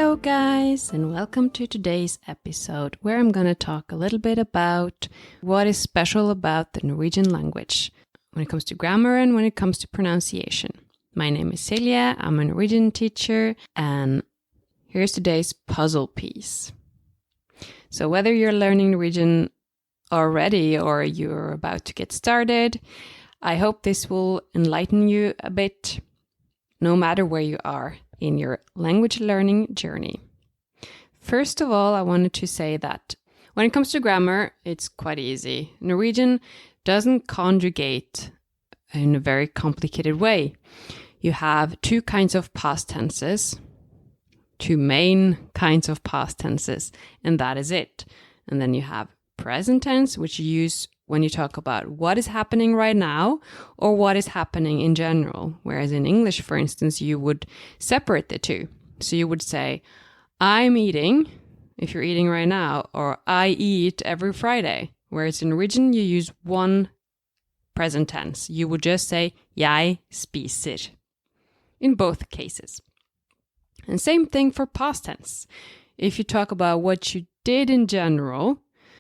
Hello guys, and welcome to today's episode where I'm going to talk a little bit about what is special about the Norwegian language when it comes to grammar and when it comes to pronunciation. My name is Silja, I'm a Norwegian teacher, and here's today's puzzle piece. So whether you're learning Norwegian already or you're about to get started, I hope this will enlighten you a bit, no matter where you are in your language learning journey. First of all, I wanted to say that when it comes to grammar, it's quite easy. Norwegian doesn't conjugate in a very complicated way. You have two kinds of past tenses, two main kinds of past tenses, and that is it. And then you have present tense, which you use when you talk about what is happening right now or what is happening in general. Whereas in English, for instance, you would separate the two. So you would say, I'm eating, if you're eating right now, or I eat every Friday. Whereas in Norwegian, you use one present tense. You would just say, jeg spiser, in both cases. And same thing for past tense. If you talk about what you did in general,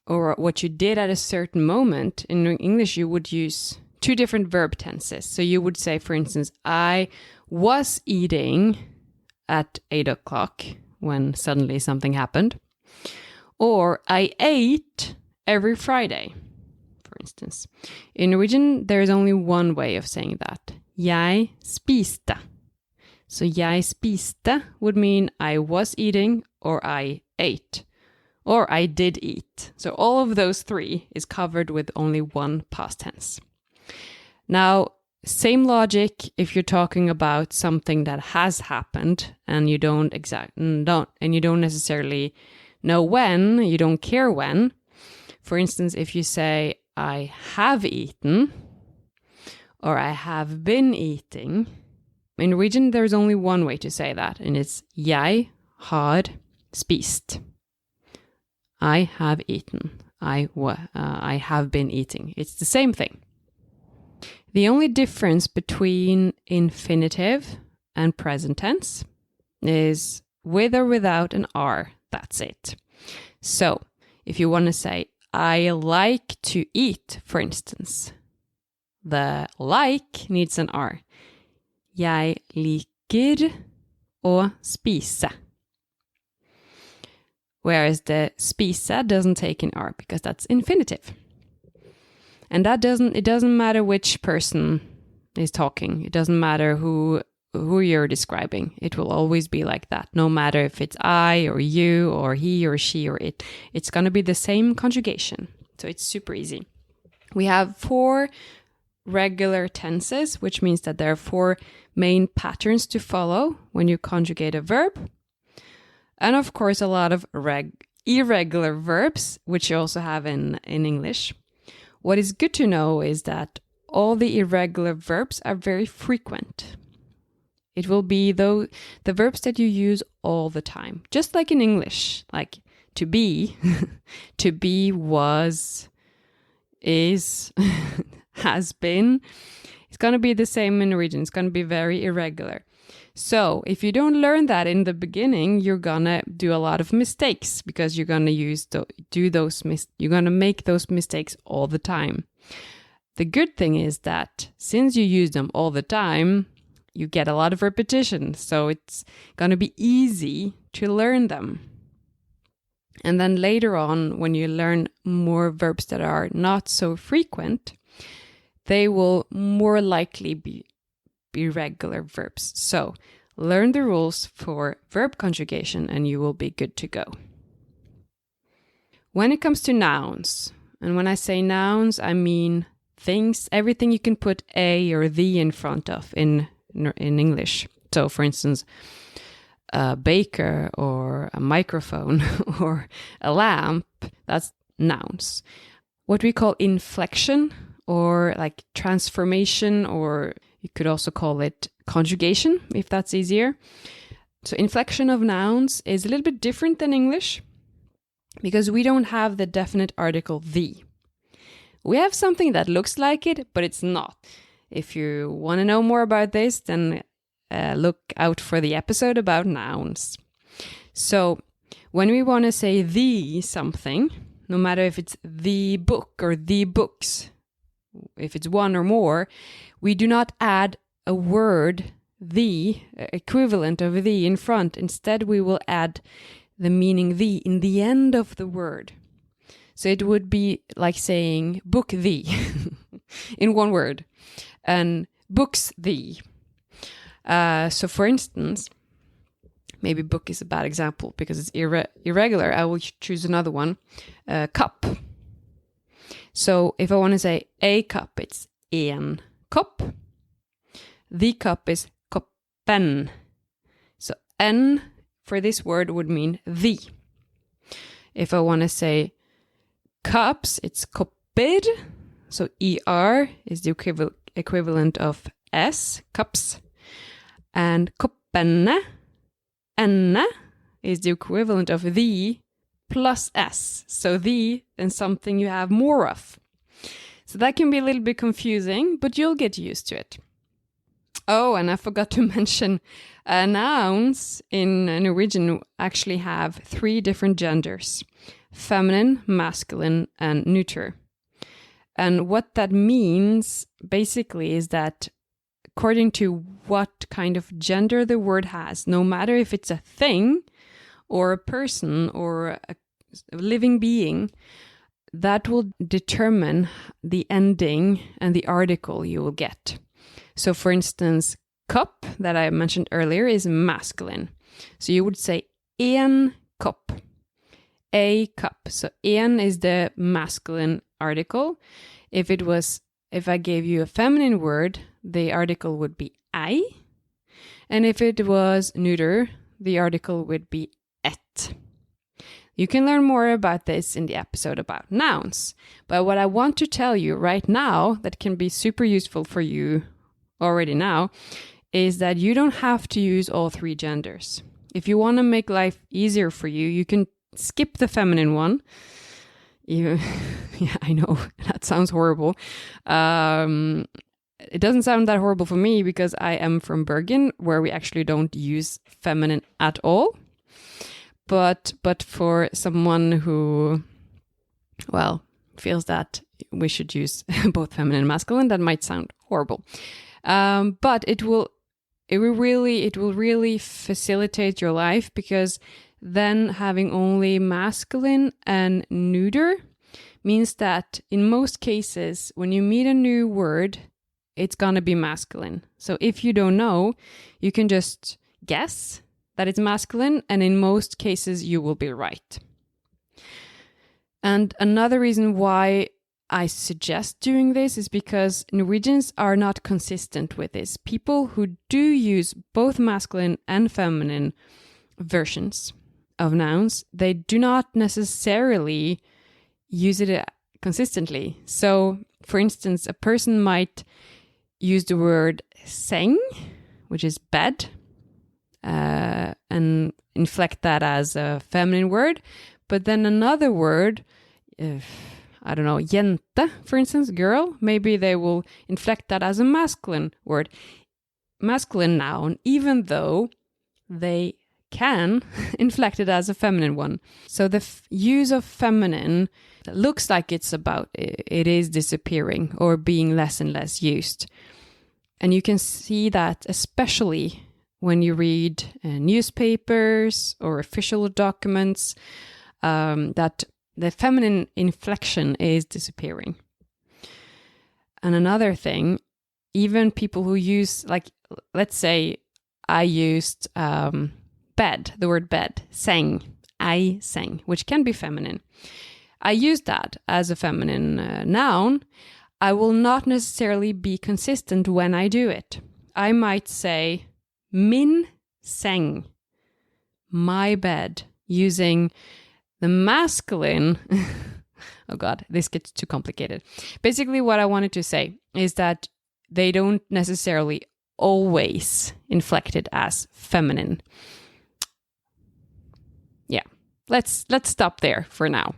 or what you did at a certain moment, in English you would use two different verb tenses. So you would say, for instance, I was eating at 8 o'clock when suddenly something happened. Or I ate every Friday, for instance. In Norwegian, there is only one way of saying that. Jeg spiste. So jeg spiste would mean I was eating or I ate. Or I did eat. So all of those three is covered with only one past tense. Now, same logic if you're talking about something that has happened and you don't necessarily know when, you don't care when. For instance, if you say I have eaten or I have been eating, in Norwegian there's only one way to say that, and it's jeg har spist. I have eaten. I have been eating. It's the same thing. The only difference between infinitive and present tense is with or without an R. That's it. So, if you want to say, I like to eat, for instance, the like needs an R. Jeg liker å spise. Whereas the spise doesn't take an R because that's infinitive. And it doesn't matter which person is talking. It doesn't matter who you're describing. It will always be like that. No matter if it's I or you or he or she or it. It's going to be the same conjugation. So it's super easy. We have 4 regular tenses, which means that there are 4 main patterns to follow when you conjugate a verb. And of course, a lot of irregular verbs, which you also have in English. What is good to know is that all the irregular verbs are very frequent. It will be the verbs that you use all the time, just like in English, like to be, to be, was, is, has been. It's going to be the same in Norwegian. It's going to be very irregular. So if you don't learn that in the beginning, you're gonna do a lot of mistakes because you're gonna you're gonna make those mistakes all the time. The good thing is that since you use them all the time, you get a lot of repetition. So it's gonna be easy to learn them. And then later on, when you learn more verbs that are not so frequent, they will more likely be regular verbs. So learn the rules for verb conjugation and you will be good to go. When it comes to nouns, and when I say nouns, I mean things, everything you can put a or the in front of in English. So for instance, a baker or a microphone or a lamp, that's nouns. What we call inflection or like transformation, or you could also call it conjugation, if that's easier. So inflection of nouns is a little bit different than English because we don't have the definite article the. We have something that looks like it, but it's not. If you want to know more about this, then look out for the episode about nouns. So when we want to say the something, no matter if it's the book or the books, if it's one or more, we do not add a word, the, equivalent of the in front. Instead, we will add the meaning the in the end of the word. So it would be like saying book the in one word and books the. So for instance, maybe book is a bad example because it's irregular. I will choose another one. Cup. So if I want to say a cup, it's en kopp. The cup is koppen. So en for this word would mean the. If I want to say cups, it's kopper. So er is the equivalent of s, cups. And koppene, enne, is the equivalent of the plus s. So the and something you have more of. So that can be a little bit confusing, but you'll get used to it. Oh, and I forgot to mention nouns in Norwegian actually have 3 different genders: feminine, masculine, and neuter. And what that means basically is that according to what kind of gender the word has, no matter if it's a thing or a person or a living being, that will determine the ending and the article you will get. So for instance, cup that I mentioned earlier is masculine. So you would say en kopp, a cup. So en is the masculine article. If I gave you a feminine word, the article would be ei. And if it was neuter, the article would be et. You can learn more about this in the episode about nouns. But what I want to tell you right now that can be super useful for you already now is that you don't have to use all 3 genders. If you want to make life easier for you, you can skip the feminine one. Yeah, I know, that sounds horrible. It doesn't sound that horrible for me because I am from Bergen, where we actually don't use feminine at all. But for someone who, well, feels that we should use both feminine and masculine, that might sound horrible. But it will really facilitate your life, because then having only masculine and neuter means that in most cases, when you meet a new word, it's gonna be masculine. So if you don't know, you can just guess that it's masculine, and in most cases you will be right. And another reason why I suggest doing this is because Norwegians are not consistent with this. People who do use both masculine and feminine versions of nouns, they do not necessarily use it consistently. So, for instance, a person might use the word seng, which is bed, and inflect that as a feminine word. But then another word, I don't know, jente, for instance, girl, maybe they will inflect that as a masculine word, masculine noun, even though they can inflect it as a feminine one. So the use of feminine looks like it is disappearing or being less and less used. And you can see that especially when you read newspapers or official documents, that the feminine inflection is disappearing. And another thing, even people who use, like, let's say I used bed, the word bed, seng, I sang, which can be feminine. I used that as a feminine noun. I will not necessarily be consistent when I do it. I might say min seng, my bed, using the masculine. Oh God, this gets too complicated. Basically, what I wanted to say is that they don't necessarily always inflect it as feminine. Yeah, let's stop there for now.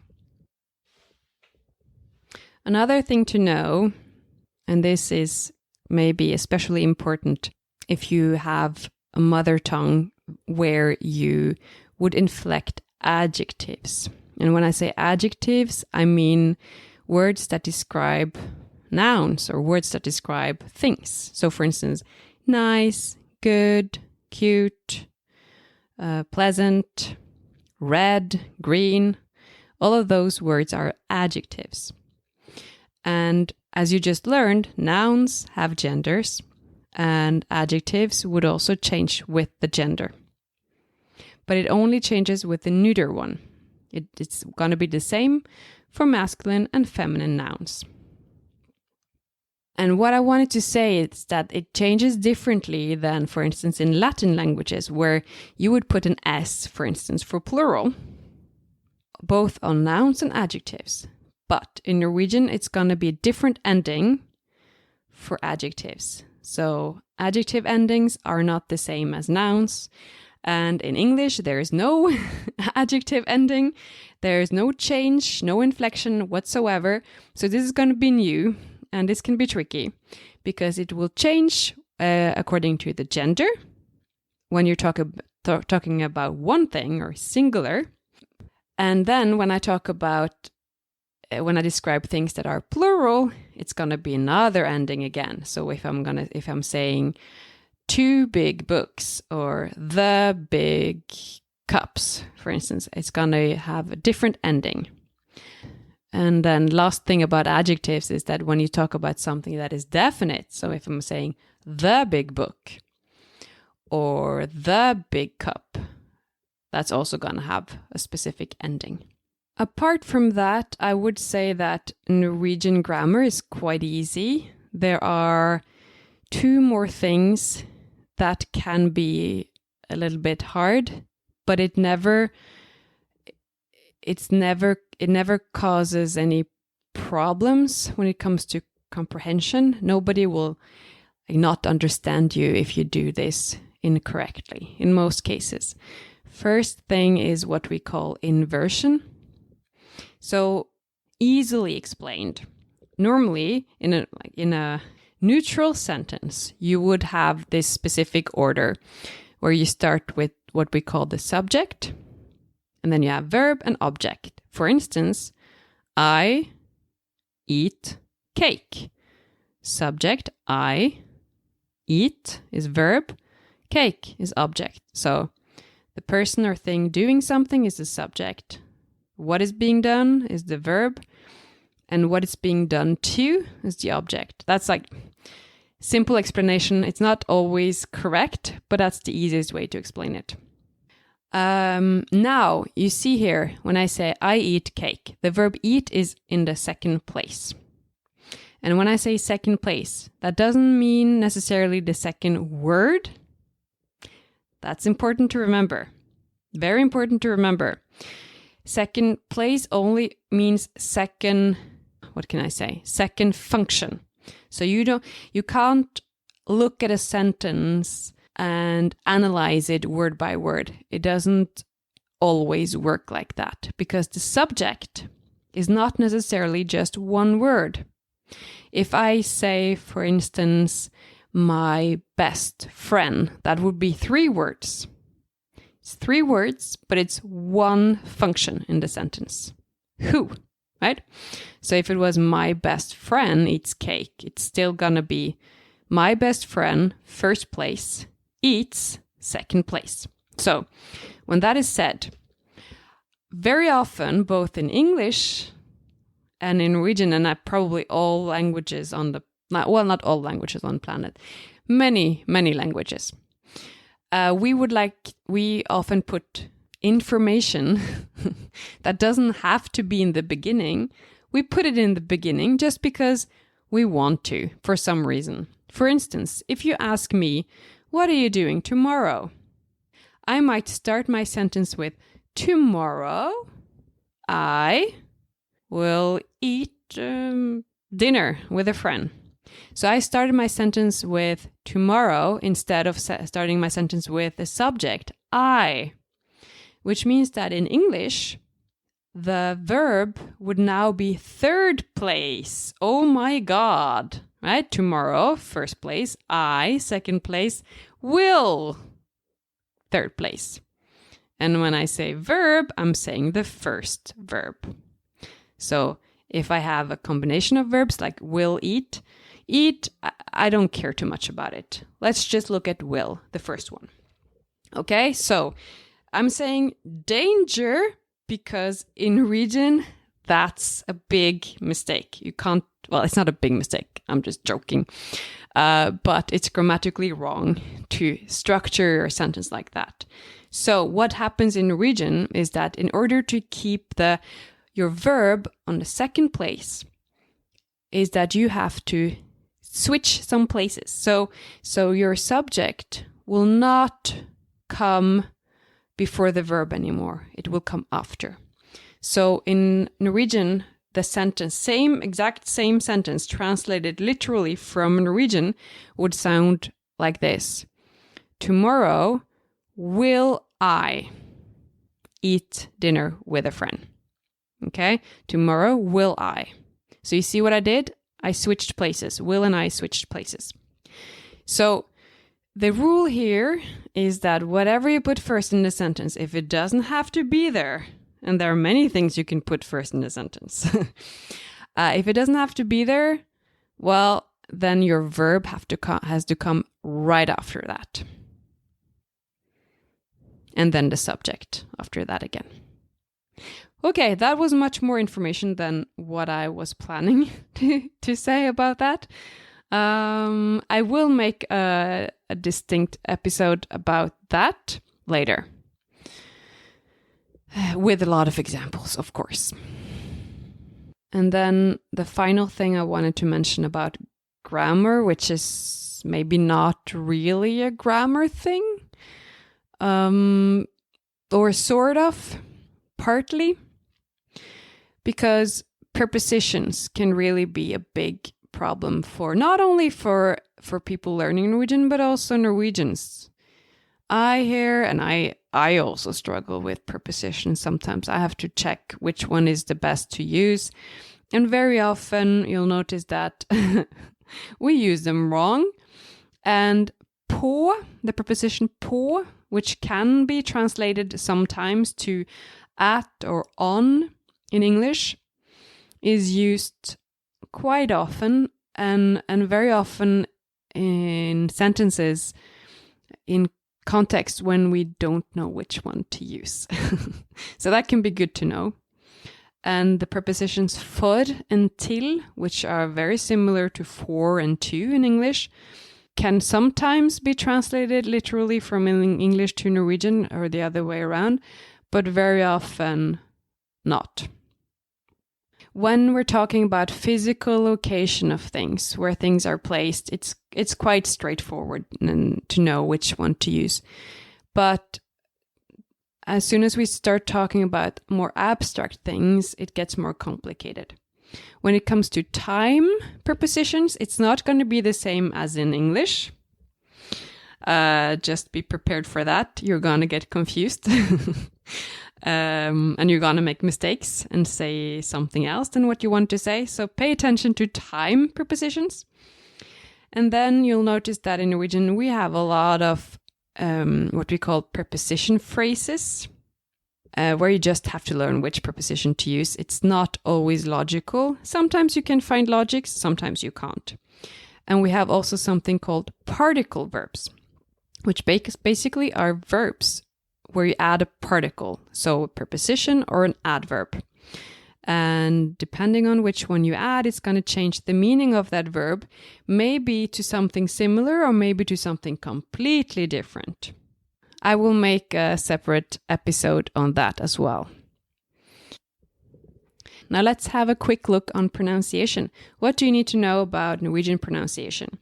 Another thing to know, and this is maybe especially important if you have a mother tongue where you would inflect adjectives. And when I say adjectives, I mean words that describe nouns or words that describe things. So for instance, nice, good, cute, pleasant, red, green, all of those words are adjectives. And as you just learned, nouns have genders and adjectives would also change with the gender. But it only changes with the neuter one. It's going to be the same for masculine and feminine nouns. And what I wanted to say is that it changes differently than, for instance, in Latin languages, where you would put an S, for instance, for plural, both on nouns and adjectives. But in Norwegian, it's going to be a different ending for adjectives. So adjective endings are not the same as nouns. And in English, there is no adjective ending. There is no change, no inflection whatsoever. So this is going to be new, and this can be tricky because it will change according to the gender. When you're talking about one thing or singular. And then when I describe things that are plural, it's going to be another ending again. So if I'm saying 2 big books or the big cups, for instance, it's going to have a different ending. And then last thing about adjectives is that when you talk about something that is definite, so if I'm saying the big book or the big cup, that's also going to have a specific ending. Apart from that, I would say that Norwegian grammar is quite easy. There are 2 more things that can be a little bit hard, but it never causes any problems when it comes to comprehension. Nobody will not understand you if you do this incorrectly in most cases. First thing is what we call inversion. So easily explained. Normally in a neutral sentence, you would have this specific order where you start with what we call the subject, and then you have verb and object. For instance, I eat cake. Subject, I eat is verb, cake is object. So the person or thing doing something is the subject. What is being done is the verb. And what is being done to is the object. That's like simple explanation. It's not always correct, but that's the easiest way to explain it. Now, you see here, when I say I eat cake, the verb eat is in the second place. And when I say second place, that doesn't mean necessarily the second word. That's important to remember. Very important to remember. Second place only means second function. So you can't look at a sentence and analyze it word by word. It doesn't always work like that because the subject is not necessarily just one word. If I say, for instance, my best friend, that would be 3 words. It's 3 words, but it's one function in the sentence. Who, right? So if it was my best friend eats cake, it's still gonna be my best friend, first place, eats, second place. So when that is said, very often, both in English and in Norwegian, and probably all languages on the, well, not all languages on the planet, many languages, we often put information that doesn't have to be in the beginning. We put it in the beginning just because we want to, for some reason. For instance, if you ask me, what are you doing tomorrow? I might start my sentence with, tomorrow I will eat dinner with a friend. So I started my sentence with tomorrow instead of starting my sentence with the subject, I, which means that in English, the verb would now be third place. Oh my God, right? Tomorrow, first place, I, second place, will, third place. And when I say verb, I'm saying the first verb. So if I have a combination of verbs like will, eat, I don't care too much about it. Let's just look at will, the first one. Okay, so I'm saying danger because in Norwegian, that's a big mistake. You can't, well, it's not a big mistake. I'm just joking. But it's grammatically wrong to structure your sentence like that. So what happens in Norwegian is that in order to keep your verb on the second place is that you have to switch some places. So your subject will not come before the verb anymore. It will come after. So in Norwegian, the sentence, exact same sentence translated literally from Norwegian would sound like this. Tomorrow will I eat dinner with a friend. Okay? Tomorrow will I. So you see what I did? I switched places. Will and I switched places. So the rule here is that whatever you put first in the sentence, if it doesn't have to be there, and there are many things you can put first in the sentence. If it doesn't have to be there, well, then your verb has to come right after that. And then the subject after that again. Okay, that was much more information than what I was planning to say about that. I will make a distinct episode about that later. With a lot of examples, of course. And then the final thing I wanted to mention about grammar, which is maybe not really a grammar thing, or sort of, partly, because prepositions can really be a big problem for not only for people learning Norwegian, but also Norwegians. I hear, and I also struggle with prepositions. Sometimes I have to check which one is the best to use. And very often you'll notice that we use them wrong. And på, the preposition på, which can be translated sometimes to at or on in English, is used quite often and very often in sentences in context when we don't know which one to use. So that can be good to know. And the prepositions for and till, which are very similar to for and to in English, can sometimes be translated literally from English to Norwegian or the other way around, but very often not. When we're talking about physical location of things, where things are placed, it's quite straightforward to know which one to use. But as soon as we start talking about more abstract things, it gets more complicated. When it comes to time prepositions, it's not going to be the same as in English. Just be prepared for that. You're going to get confused. And you're going to make mistakes and say something else than what you want to say. So pay attention to time prepositions. And then you'll notice that in Norwegian we have a lot of what we call preposition phrases, where you just have to learn which preposition to use. It's not always logical. Sometimes you can find logics, sometimes you can't. And we have also something called particle verbs, which basically are verbs where you add a particle, so a preposition or an adverb. And depending on which one you add, it's going to change the meaning of that verb, maybe to something similar or maybe to something completely different. I will make a separate episode on that as well. Now let's have a quick look on pronunciation. What do you need to know about Norwegian pronunciation?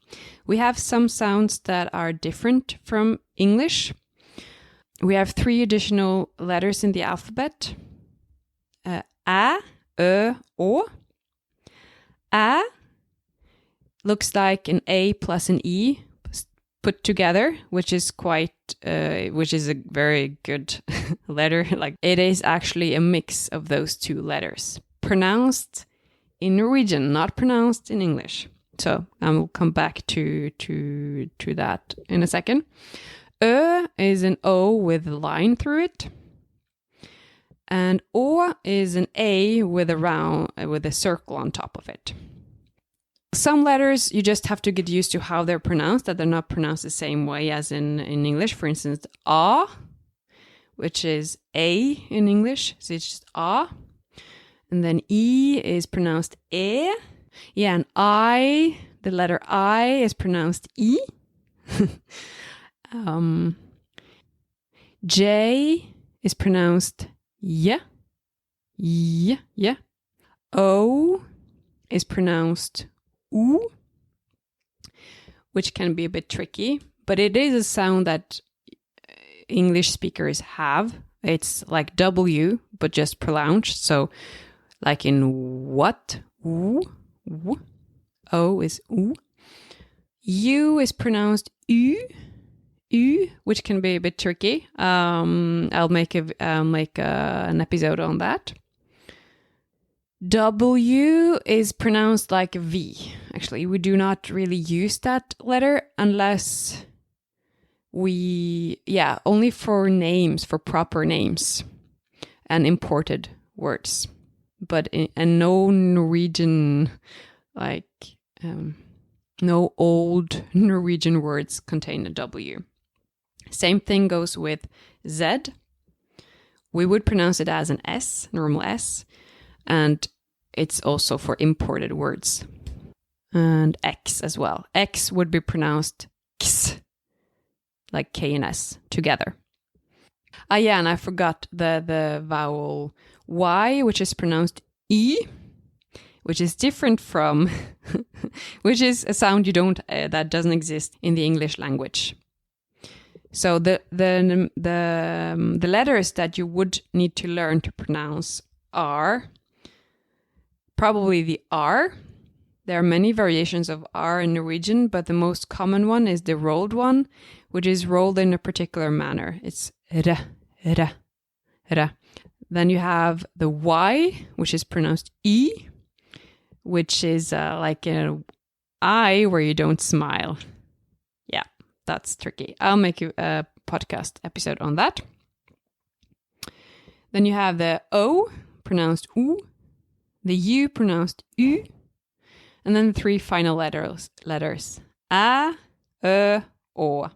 We have some sounds that are different from English. We have 3 additional letters in the alphabet. Æ, Ø, Å. Æ looks like an A plus an E put together, which is a very good letter. Like, it is actually a mix of those 2 letters, pronounced in Norwegian, not pronounced in English. So I will come back to that in a second. Ø is an O with a line through it. And Å is an A with a circle on top of it. Some letters you just have to get used to how they're pronounced, that they're not pronounced the same way as in English. For instance, A, which is A in English, so it's just A. And then E is pronounced E. Yeah, and I, the letter I is pronounced E. J is pronounced Y. Y, yeah. O is pronounced U, which can be a bit tricky, but it is a sound that English speakers have. It's like W, but just pronounced. So, like in what, U, W. O is U. U is pronounced U, U, which can be a bit tricky. I'll make an episode on that. W is pronounced like a V. Actually, we do not really use that letter unless only for names, for proper names and imported words. But and no Norwegian, no old Norwegian words contain a W. Same thing goes with Z. We would pronounce it as an S, normal S. And it's also for imported words. And X as well. X would be pronounced X, like K and S together. And I forgot the vowel Y, which is pronounced E, which is different from, which is a sound that doesn't exist in the English language. So the letters that you would need to learn to pronounce are probably the R. There are many variations of R in Norwegian, but the most common one is the rolled one, which is rolled in a particular manner. It's r, r, r. Then you have the Y, which is pronounced E, which is like an I where you don't smile. Yeah, that's tricky. I'll make a podcast episode on that. Then you have the O, pronounced U, the U pronounced U, and then the three final letters, A, O.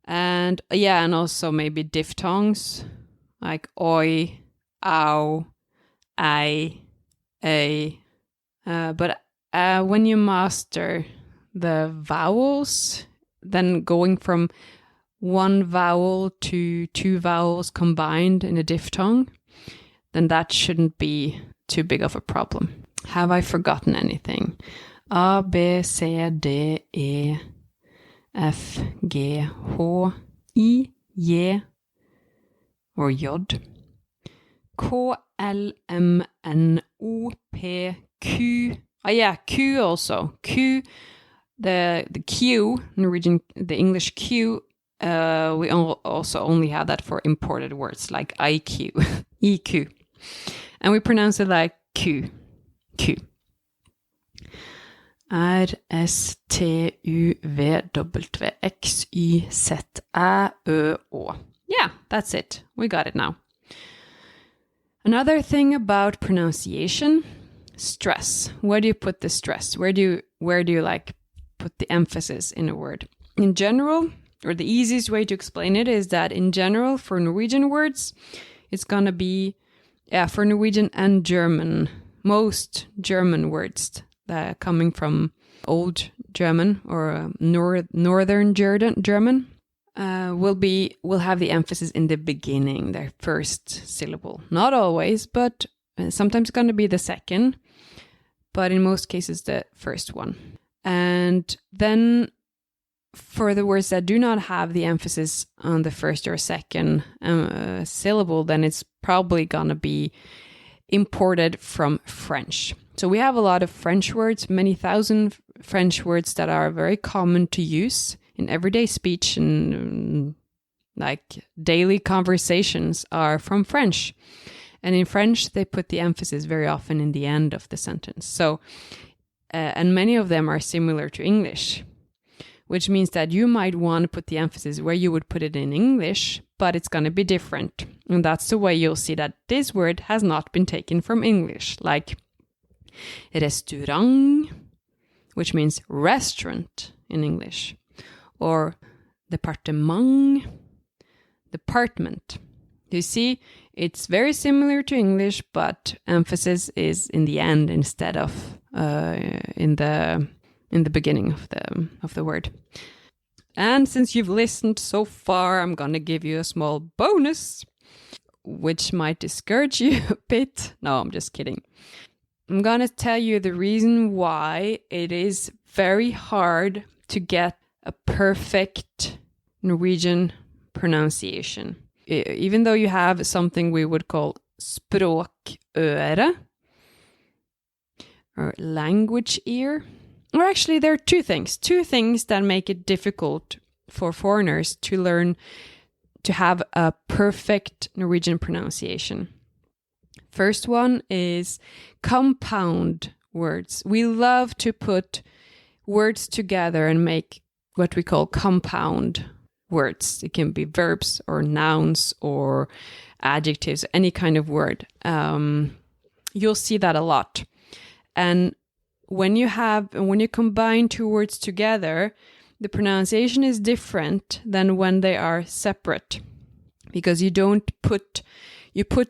And also maybe diphthongs, like oi, ow, I, a. But when you master the vowels, then going from one vowel to two vowels combined in a diphthong, then that shouldn't be too big of a problem. Have I forgotten anything? A, B, C, D, E, F, G, H, I, J, or J, K, L, M, N, O, P, Q. Q also. Q, the Q, Norwegian, the English Q, we also only have that for imported words like IQ, EQ. And we pronounce it like Q, Q. R, S, T, U, V, W, X, Y, Z, Æ, Ø, Å. Yeah, that's it. We got it now. Another thing about pronunciation, stress. Where do you put the stress? Where do you like put the emphasis in a word? In general, or the easiest way to explain it is that in general, for Norwegian words, it's gonna be, for Norwegian and German, most German words that are coming from Old German or Northern German will have the emphasis in the beginning, their first syllable. Not always, but sometimes it's going to be the second, but in most cases the first one. And then for the words that do not have the emphasis on the first or second syllable, then it's probably going to be imported from French. So we have a lot of French words, many thousand French words that are very common to use in everyday speech, and like daily conversations are from French. And in French, they put the emphasis very often in the end of the sentence. So, and many of them are similar to English. which means that you might want to put the emphasis where you would put it in English, but it's going to be different. And that's the way you'll see that this word has not been taken from English, like restaurant, which means restaurant in English, or departement, department. You see, it's very similar to English, but emphasis is in the end instead of in the beginning of the word. And since you've listened so far, I'm gonna give you a small bonus, which might discourage you a bit. No, I'm just kidding. I'm gonna tell you the reason why it is very hard to get a perfect Norwegian pronunciation. Even though you have something we would call språkøre, or language ear. Or actually, there are two things that make it difficult for foreigners to learn to have a perfect Norwegian pronunciation. First one is compound words. We love to put words together and make what we call compound words. It can be verbs or nouns or adjectives, any kind of word. You'll see that a lot. And when you combine two words together, the pronunciation is different than when they are separate, because you put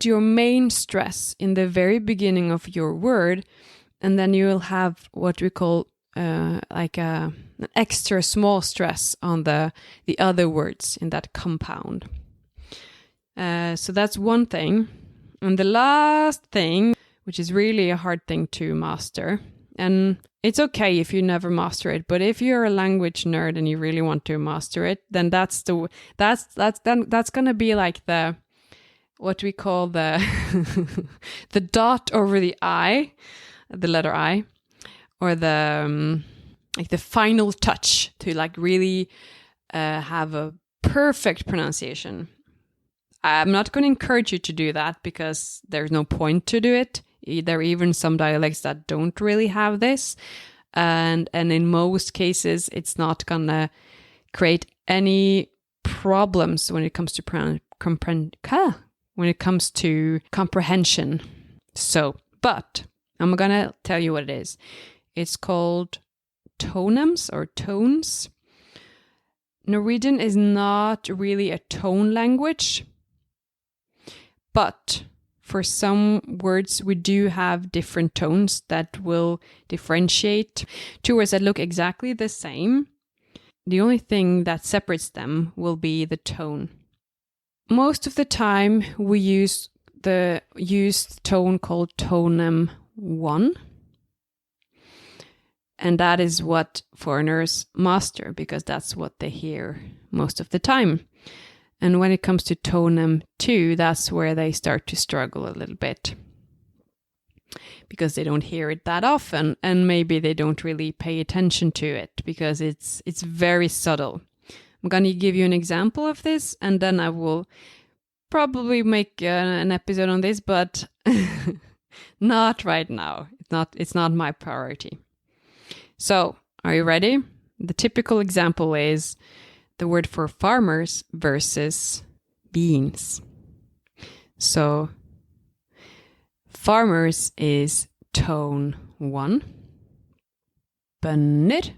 your main stress in the very beginning of your word, and then you will have what we call an extra small stress on the other words in that compound. So that's one thing. And the last thing, which is really a hard thing to master, and it's okay if you never master it, but if you're a language nerd and you really want to master it, then that's gonna be like the what we call the the dot over the I, the letter I, or the like the final touch to like really have a perfect pronunciation. I'm not going to encourage you to do that because there's no point to do it. There are even some dialects that don't really have this. And in most cases, it's not going to create any problems when it comes to comprehension. So, but I'm going to tell you what it is. It's called tonems or tones. Norwegian is not really a tone language, but for some words, we do have different tones that will differentiate. Two words that look exactly the same. The only thing that separates them will be the tone. Most of the time, we use the tone called tonem 1. And that is what foreigners master, because that's what they hear most of the time. And when it comes to tonem 2, that's where they start to struggle a little bit, because they don't hear it that often, and maybe they don't really pay attention to it because it's very subtle. I'm going to give you an example of this, and then I will probably make an episode on this, but not right now. It's not my priority. So, are you ready? The typical example is the word for farmers versus beans. So, farmers is tone 1. Bønder.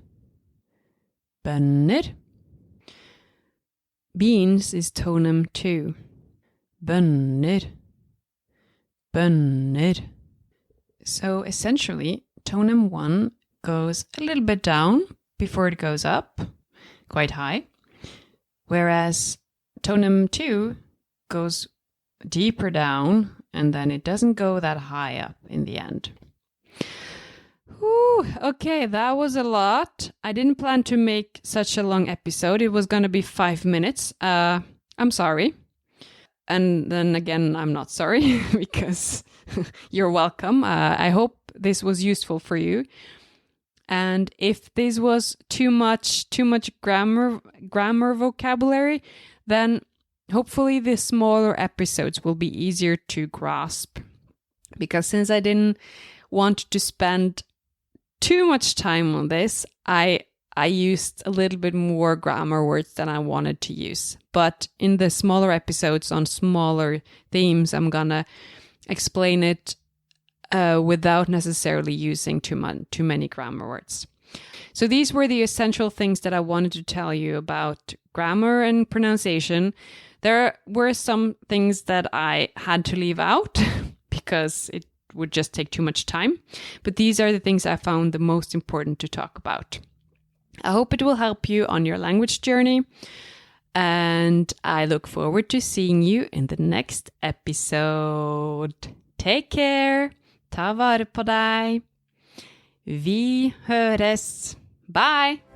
Beans is tonem 2. Bønder. So, essentially, tonem 1 goes a little bit down before it goes up, quite high. Whereas tonem 2 goes deeper down, and then it doesn't go that high up in the end. Whew, okay, that was a lot. I didn't plan to make such a long episode. It was going to be 5 minutes. I'm sorry. And then again, I'm not sorry because you're welcome. I hope this was useful for you. And if this was too much grammar vocabulary, then hopefully the smaller episodes will be easier to grasp. Because since I didn't want to spend too much time on this, I I used a little bit more grammar words than I wanted to use. But in the smaller episodes on smaller themes, I'm gonna explain it without necessarily using too many grammar words. So these were the essential things that I wanted to tell you about grammar and pronunciation. There were some things that I had to leave out because it would just take too much time. But these are the things I found the most important to talk about. I hope it will help you on your language journey. And I look forward to seeing you in the next episode. Take care. Ta vare på deg. Vi høres. Bye.